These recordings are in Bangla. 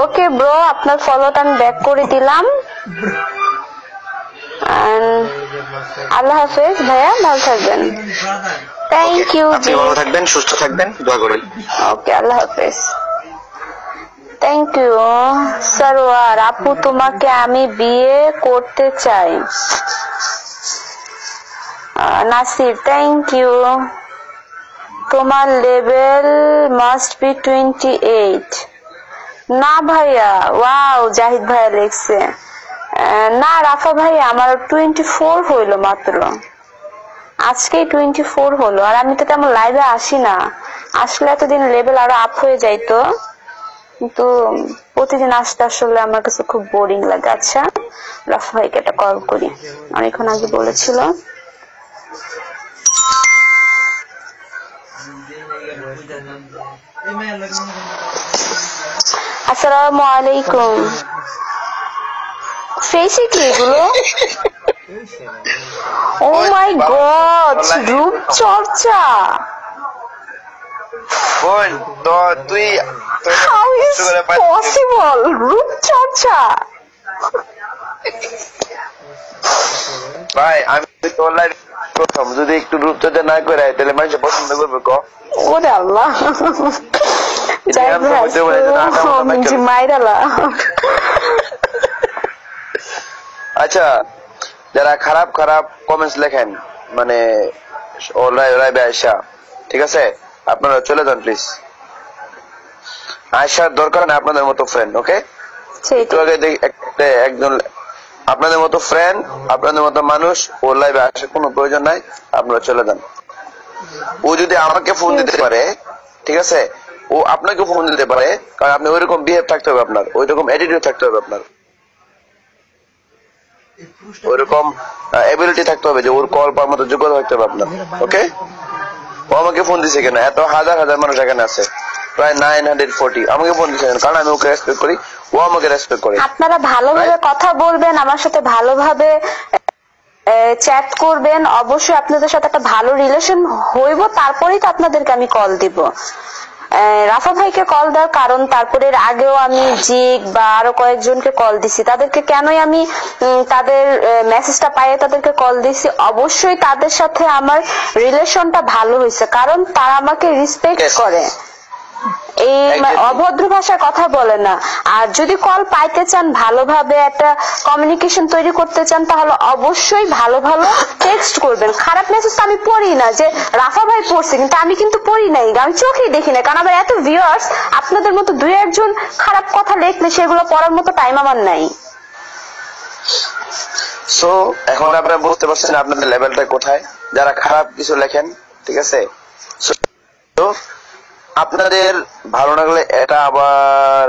ওকে ব্রো, আপনার ফলোটা আমি ব্যাক করে দিলাম। আল্লাহ হাফেজ ভাইয়া, ভালো থাকবেন। থ্যাংক ইউ আপনি ভালো থাকবেন, সুস্থ থাকবেন, দোয়া করেন। ওকে, আল্লাহ হাফেজ। থ্যাংক ইউ সরওয়ার আপু, তোমাকে আমি বিয়ে করতে চাই। Nasir, thank you. তোমার লেভেল মাস্ট বি 28। না ভাইয়া, ওয়াও, জাহিদ ভাইয়া লিখছে। না রাফা ভাইয়া, আমার 24 হইলো মাত্র, আজকেই 24 হলো। আর আমি তো তেমন লাইভে আসি না, আসলে এতদিন লেভেল আরো আপ হয়ে যাইতো, কিন্তু প্রতিদিন আসতে আসলে আমার কাছে খুব বোরিং লাগে। আচ্ছা রাফা ভাইকে একটা কল করি, অনেকক্ষণ আগে বলেছিল। আসসালামু আলাইকুম। ফেসে কি এগুলো? ও মাই গড, রূপচর্চা। বোন তো তুই হাউ ইজ পসিবল? রূপচর্চা ভাই, আমি তোর লাইভ প্রথম, যদি একটু রূপচর্চা না করে তাহলে মানুষ পছন্দ করবে। ওরে আল্লাহ, মাইরালা। আচ্ছা, যারা খারাপ খারাপ কমেন্টস লেখেন মানে লাইভে আয়সা, ঠিক আছে, আপনারা চলে যান প্লিজ। আয়সার দরকার না আপনাদের মতো ফ্রেন্ড। ওকে, একজন আপনাদের মতো ফ্রেন্ড, আপনাদের মতো মানুষ ওর লাইভে আসার কোনো প্রয়োজন নাই, আপনারা চলে যান। ও যদি আমাকে ফোন দিতে পারে, ঠিক আছে, ও আপনাকে ফোন দিতে পারে, কারণ আপনি ওইরকম বিহেভ থাকতে হবে, আপনার ওইরকম অ্যাটিটিউড থাকতে হবে, আপনার ওইরকম এবিলিটি থাকতে হবে যে ওর কল পাওয়ার মতো যোগ্যতা থাকতে হবে আপনার। ওকে, ও আমাকে ফোন দিছে কেন? এত হাজার হাজার মানুষ এখানে আছে, প্রায় 940, আমাকে ফোন দিছে কেন? কারণ আমি ওকে রেসপেক্ট করি, ও আমাকে রেসপেক্ট করে। আপনারা ভালোভাবে কথা বলবেন, আমার সাথে ভালোভাবে চ্যাট করবেন, অবশ্যই আপনাদের সাথে একটা ভালো রিলেশন হইব, তারপরেই তো আপনাদেরকে আমি কল দিব। রাফা ভাইকে কল দেওয়ার কারণ, তারপরে আগেও আমি জিক বা আরো কয়েকজনকে কল দিছি, তাদেরকে কেনই আমি তাদের মেসেজটা পাইয়ে তাদেরকে কল দিছি, অবশ্যই তাদের সাথে আমার রিলেশনটা ভালো হয়েছে, কারণ তারা আমাকে রেসপেক্ট করে, এই অভদ্র ভাষায় কথা বলে না। আর যদি কল পাইতে চান, ভালোভাবে একটা কমিউনিকেশন তৈরি করতে চান, তাহলে অবশ্যই ভালো ভালো টেক্সট করবেন। খারাপ মেসেজ আমি পড়ি না, যে রাফা ভাই পড়ছে কিন্তু আমি কিন্তু পড়ি নাই, আমি চোখেই দেখি না, কারণ আমার এত ভিউয়ার্স, আপনাদের মতো দুই একজন খারাপ কথা লিখলে সেগুলো পড়ার মতো টাইম আমার নাই। সো এখন আপনারা বুঝতে পারছেন আপনাদের লেভেলটা কোথায়, যারা খারাপ কিছু লেখেন, ঠিক আছে। তো আপনাদের ভালো লাগলে এটা আবার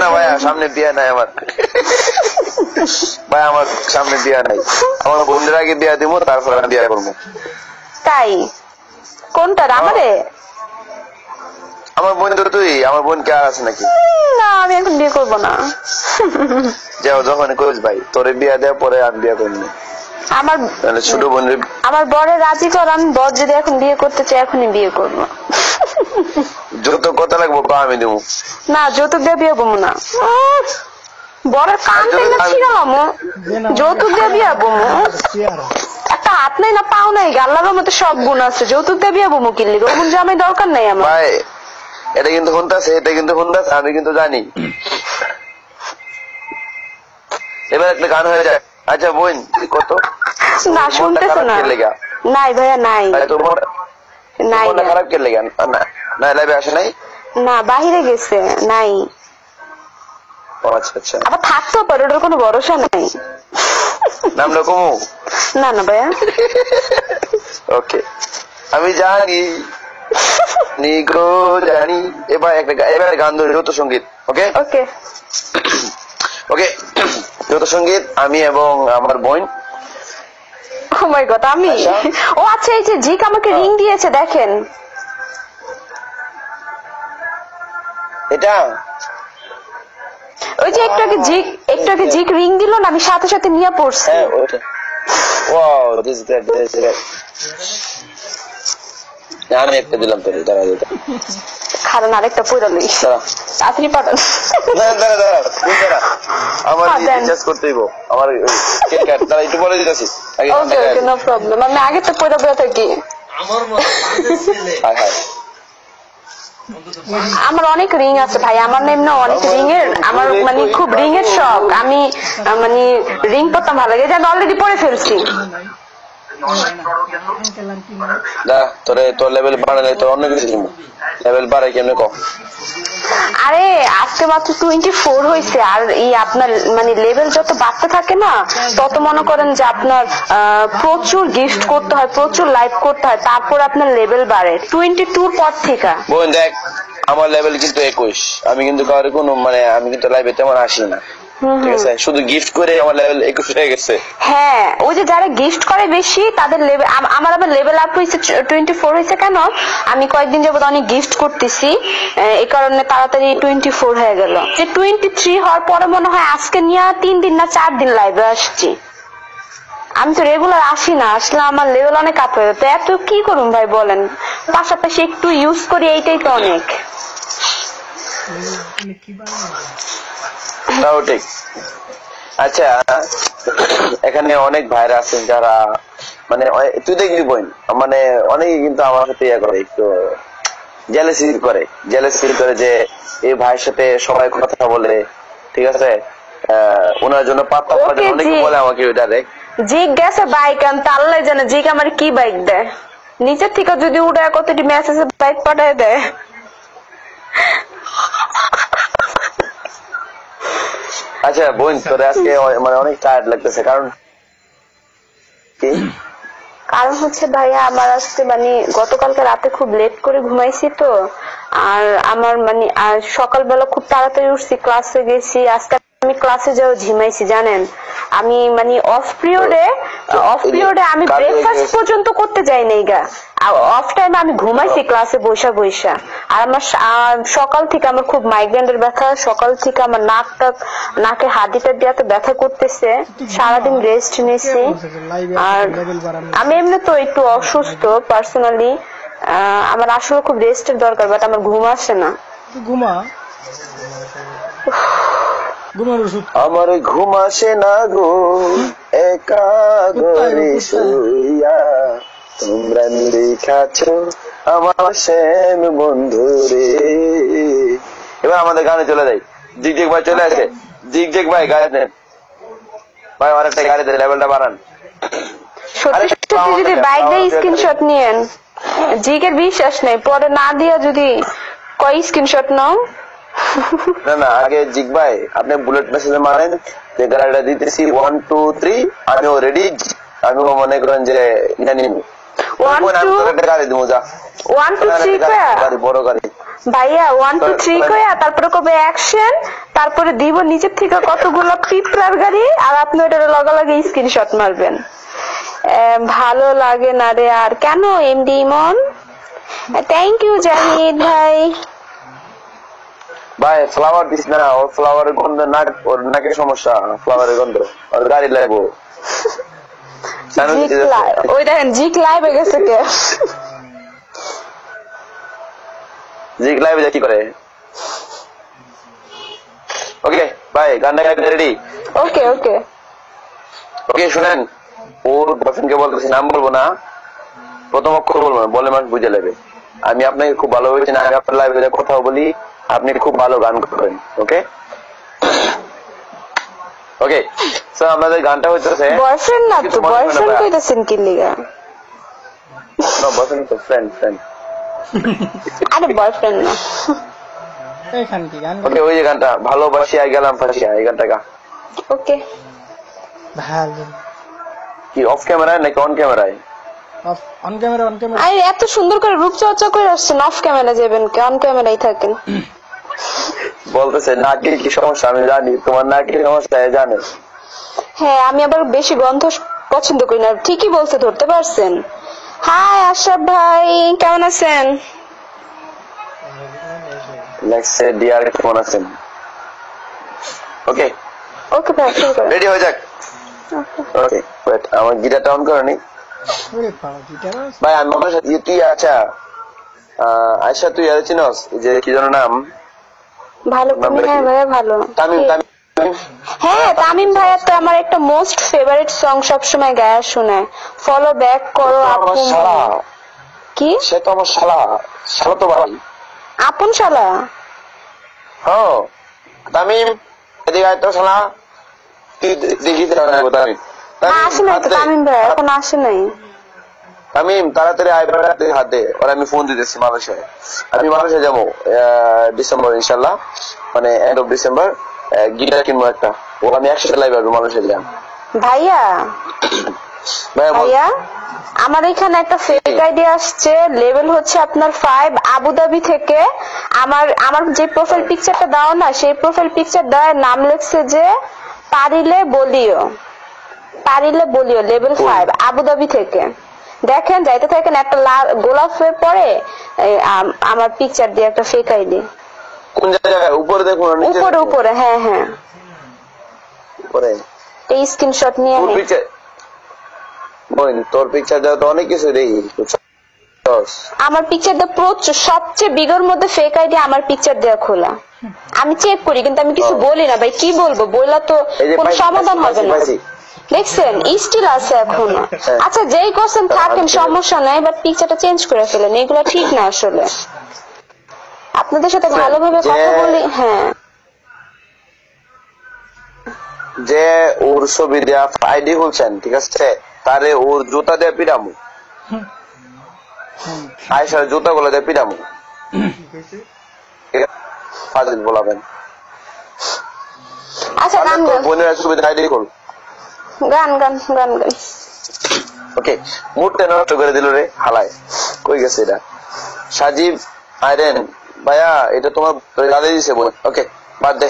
না ভাই, সামনে বিয়ে নাই আমার ভাই, আমার সামনে বিয়ে নাই, আমার বোনদের আগে বিয়ে দিব, তারপর আমি বিয়ে করবো। তাই কোনটা? আমারে আমার বোন তো তুই, আমার বোন কে আর আছে নাকি? না, আমি এখন বিয়ে করবো না। যাও, যখন করিস ভাই, তোরে বিয়ে দেওয়ার পরে আমি বিয়ে করবো। আমার ছোট বোনের, আমার বরে রাজি করান, বর যদি এখন বিয়ে করতে চাই এখনই বিয়ে করবো। যত কথা লাগবো আমি দেবো না, যৌতুক দিয়ে বিয়ে করবো না। বরের কান না ছিড়াম, যৌতুক দিয়ে বিয়ে বমু? একটা হাত নাই না পাও নাই, আল্লাহর মতো সব গুণ আছে, যৌতুক দিয়ে বিয়ে বমু কিনলি? ওমন জামাই দরকার নাই আমার। ভাই এটা কিন্তু শুনতেছে, এটা কিন্তু শুনতেছে, আমি কিন্তু জানি। এবার একটা গান হয়ে যায়। আচ্ছা বোন, কত না শুনতেছে না? নাই ভাইয়া, নাই নাই, খারাপ কে লেগে না লাইভে আসে নাই? না, বাহিরে গেছে, নাই। আচ্ছা আচ্ছা, আবার থাকতেও পারে, ওটার কোনো ভরসা নাই। নাম রকমও না না ভাইয়া। ওকে, আমি জানি নিগো জানি। এবার গান ধরে যৌথ সঙ্গীত। ওকে ওকে ওকে, যৌথ সঙ্গীত, আমি এবং আমার বোন। ও মাই গড, আমি? ও আচ্ছা, এই যে জিক আমাকে রিং দিয়েছে, দেখেন এটা। ওই যে একটু আগে জিক রিং দিল না, আমি সাথে সাথে নিয়ে পড়ছি। Wow, this is great, this is great. আমি একটা দিলাম তোর, দাঁড়া দাঁড়া কারণ আরেকটা পুরো লই দাঁড়া তাড়াতাড়ি পাঠান। দাঁড়া দাঁড়া দাঁড়া দাঁড়া আমার হ্যাঁ, দেন। রিচার্জ করতে হইব, আমার কেক কাট, দাঁড়া একটু বলে দিতেছি আগে। ওকে ওকে, নো প্রবলেম। আমি আগে তো পুরো পুরো থাকি। হায় হায় আমার অনেক রিং আছে ভাই, আমার নেম না অনেক রিং এর, আমার মানে খুব রিং এর শখ। আমি মানে রিং পরতাম ভালো লাগে, আমি অলরেডি পরে ফেলছি। না তোরে তোর লেভেল বাড়ালে তোর অন্য কিছু কিনবো, লেভেল বাড়াই কেমনে কম। আরে আজকে মাত্র 24 হয়েছে, আর এই আপনার মানে লেভেল যত বাড়তে থাকে না, তত মনে করেন যে আপনার প্রচুর গিফট করতে হয়, প্রচুর লাইভ করতে হয়, তারপর আপনার লেভেল বাড়ে 22 পর থেকে। বোন দেখ আমার লেভেল কিন্তু 21, আমি কিন্তু কারো কোনো মানে আমি কিন্তু লাইভে তেমন আসি না, ঠিক আছে, শুধু গিফট করে আমার লেভেল 21 হয়ে গেছে। হ্যাঁ, ওই যে যারা গিফট করে বেশি তাদের লেভেল, আমার আবার লেভেল আপ হয়েছে 24 হয়েছে। কেন? আমি কয়েকদিন যাবত অনেক গিফট করতেছি, এই কারণে তাড়াতাড়ি 24 হয়ে গেল। যে 23 হওয়ার পরে মনে হয় আজকে নিয়ে 3 দিন না 4 দিন লাইভে আসছি। আমি তো রেগুলার আসি না, আসলে আমার লেভেল অনেক আপ হয়ে যেত। এত কি করুন ভাই বলেন, পাশাপাশি একটু ইউজ করি, এইটাই তো অনেক। তাও ঠিক। আচ্ছা এখানে অনেক ভাইরা আছেন যারা মানে তুই দেখবি বোন মানে অনেকে কিন্তু আমার সাথে ইয়ে করে, একটু জেলাসি করে যে এই ভাইয়ের সাথে সবাই কথা বলে, ঠিক আছে, ওনার জন্য পাত্তা পাওয়ার জন্য অনেকে বলে আমাকে ডাইরেক্ট জিজ্ঞাসা বাইক আনতে, আল্লাহ জানে জিগ আমার কি বাইক দেয়। নিচের থেকে যদি উঠে কতটি মেসেজে বাইক পাঠায় দেয়। আচ্ছা বোন তোরে আজকে মানে অনেক টায়ার্ড লাগতেছে, কারণ কি? কারণ হচ্ছে ভাইয়া আমার আজকে মানে গতকালকে রাতে খুব লেট করে ঘুমাইছি তো, আর আমার মানে সকালবেলা খুব তাড়াতাড়ি উঠছি, ক্লাসে গেছি। আজকে আমি ক্লাসে যাও ঝিমাইছি জানেন। আমি মানে অফ পিরিয়ডে আমি ব্রেকফাস্ট পর্যন্ত করতে যাই নাই গা, অফ টাইমে আমি ঘুমাইছি ক্লাসে বৈশা বৈশা। আর আমার সকাল থেকে আমার খুব মাইগ্রেনের ব্যথা, সকাল থেকে আমার নাকে হাড়িটা দিয়াতে ব্যথা করতেছে, সারাদিন রেস্ট নিয়েছি। আর আমি এমনি তো একটু অসুস্থ পার্সোনালি, আমার আসলে খুব রেস্টের দরকার, বাট আমার ঘুম আসে না। আমার ঘুম আসে না গো একা ঘরে শুইয়া, তোমরা নিরেখাছ আমার শ্যাম বন্ধু রে। এবার আমাদের গানে চলে যাই। জিগজেগ ভাই চলে আসে, জিগজেগ ভাই গাড়ি দেন ভাই, অনেকটা গাড়ি দেন, লেভেলটা বাড়ান। সত্যি সত্যি যদি বাইক দিয়ে স্ক্রিনশট নিয়েন, জিগের বিশ্বাস নেই, পরে না দিয়া যদি কয় স্ক্রিনশট নাও। না না আগে জিগ ভাই আপনি বুলেট মেসেজে মারেন যে গাড়িটা দিতেছি 1 2 3, আমিও রেডি, আমিও মনে করেন যে নিব 1 2 গাড়ি দিব, যা 1 2 3 কয়া গাড়ি বড় গাড়ি ভাইয়া 1 2 3 কয়া তারপরে কবে অ্যাকশন, তারপরে দিব নিচের থেকে কতগুলো পিঁপড়ার গাড়ি, আর আপনি ওটার লগে স্ক্রিনশট মারবেন। ভালো লাগে না রে আর কেন MD Emon. Thank you Zahid ভাই। ভাই ফ্লাওয়ার দিস না, ওর ফ্লাওয়ারের গন্ধ, নাক ওর নাকের সমস্যা, ফ্লাওয়ারের গন্ধ, ওর গাড়ি লাগবো। ওই দেখেন জিক লাইভ হয়ে গেছে কে? জিক লাইভ কি করে? ওকে ভাই গানটা গাইতে রেডি? ওকে ওকে ওকে শুনেন, ওর বয়ফ্রেন্ডকে বলতেছি, নাম বলবো না, প্রথম অক্ষর বলবো না, বলে মানুষ বুঝে নেবে। আমি আপনাকে খুব ভালোবেসেছি না, আমি আপনার লাইভে কথাও বলি, আপনি খুব ভালো গান করেন। ওকে ওকে সো আমাদের গানটা হচ্ছে বয়ফ্রেন্ড না তো, বয়ফ্রেন্ড কইতাছেন কি লিগা? না বয়ফ্রেন্ড তো ফ্রেন্ড। আরে বয়ফ্রেন্ড না। এখান কি গান? ওকে ওই যে গানটা ভালোবাসি আই গেলাম ফাঁসিয়া, এই গানটা গা। ওকে ভালো। কি অফ ক্যামেরায় নাকি অন ক্যামেরায়? On camera on camera. আরে এত সুন্দর করে রূপচর্চা করে আসছেন, অফ ক্যামেরা যাবেন কি? অন ক্যামেরাই থাকেন। বলতেছে নাকের কি সমস্যা আমি জানি, তোমার নাকের সমস্যা জানে। হ্যাঁ আমি আবার বেশি গন্ধ পছন্দ করি না। ঠিকই বলছে, ধরতে পারছেন। হাই আশরাফ ভাই, কেমন আছেন? নেক্সট ডিআর কেমন আছেন? ওকে ওকে ভাই, শুরু করেন। রেডি হয়ে যাক। ওকে ওয়েট, আমার গিটারটা অন করে নি ওরে বাবা গিটার। ভাই। আমি আপনার সাথে তুই আচ্ছা আয়শা তুই আর চিনস যে কি যেন নাম ভালো করে, হ্যাঁ ভাইয়া ভালো। তামিম তামিম হ্যাঁ তামিম ভাইয়া তো আমার একটা মোস্ট ফেভারিট সং সবসময় গায়া শোনায়, ফলো ব্যাক করো আমার আপন। শালা, কি সে তো আমার শালা, শালা তো ভাই। আপন শালা? হ্যাঁ তামিম এদিকে আয় তো শালা, তুই দেখি তামিম আসে নাই তো তামিম ভাইয়া, এখন আসে নাই। তামিম তাড়াতাড়ি আয়, তুই হাত দে, ওরা আমি ফোন দিতেছি মালয়েশিয়ায়। আমি মালয়েশিয়া যাবো ডিসেম্বর ইনশাল্লাহ, মানে এন্ড অফ ডিসেম্বর। গিটার কিনবো একটা, ওরা আমি একসাথে লাইভ আসবো মালয়েশিয়া যাম। ভাইয়া ভাইয়া বল। ভাইয়া আমার এখানে একটা ফেক আইডি আসছে, লেভেল হচ্ছে আপনার 5, আবুধাবি থেকে। আমার যে প্রোফাইল পিকচারটা দাও না, সেই প্রোফাইল পিকচার দেওয়ার নাম লিখছে যে পারিলে বলিও, পারিলে বলিও, লেভেল 5 আবুধাবি থেকে। দেখেন যাইতে থাকেন, একটা গোলাপের পরে আমার পিকচার দিয়ে একটা ফেক আইডি। কোন জায়গায়? উপরে দেখুন, নিচে উপরে দেখুন? উপরে, হ্যাঁ হ্যাঁ, উপরে এই স্ক্রিনশট নিয়ে তোর নে। পিকচার, তোর পিকচার দেওয়া তো অনেক কিছু দেখি। আমার পিকচার দেওয়া প্রচুর, সবচেয়ে বিগের মধ্যে ফেক আইডি আমার পিকচার দেওয়া খোলা। আমি চেক করি কিন্তু আমি কিছু বলি না ভাই, কি বলবো, বললা তো কোনো সমাধান হবে না। দেখছেন স্টিল আছে এখনো। আচ্ছা যেই কোশ্চেন থাকেন সমস্যা নাই, বাট পিকচারটা চেঞ্জ করে ফেলেন, এগুলো ঠিক না আসলে। আপনাদের সাথে ভালোভাবে কথা বলি। হ্যাঁ যে ওর ছবি দেওয়া আইডি বলছেন, ঠিক আছে, তারে ওর জুতা দিয়ে পিরামু, আয়সার জুতা গুলো দিয়ে পিরামু, ফাজিল বলাবেন। আচ্ছা গান তোর গান বোনের ছবি আইডি খোল। গান গান গান গান। ওকে, মুডটা নষ্ট করে দিল রে হালায়, কই গেছে এটা? সাজিব আইরেন ভাইয়া, এটা তোমার দাদা দিছে বই। ওকে বাদ দে।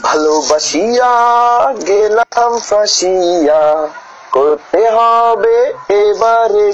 ভালোবাসিয়া গেলাম ফাঁসিয়া, করতে হবে এবারে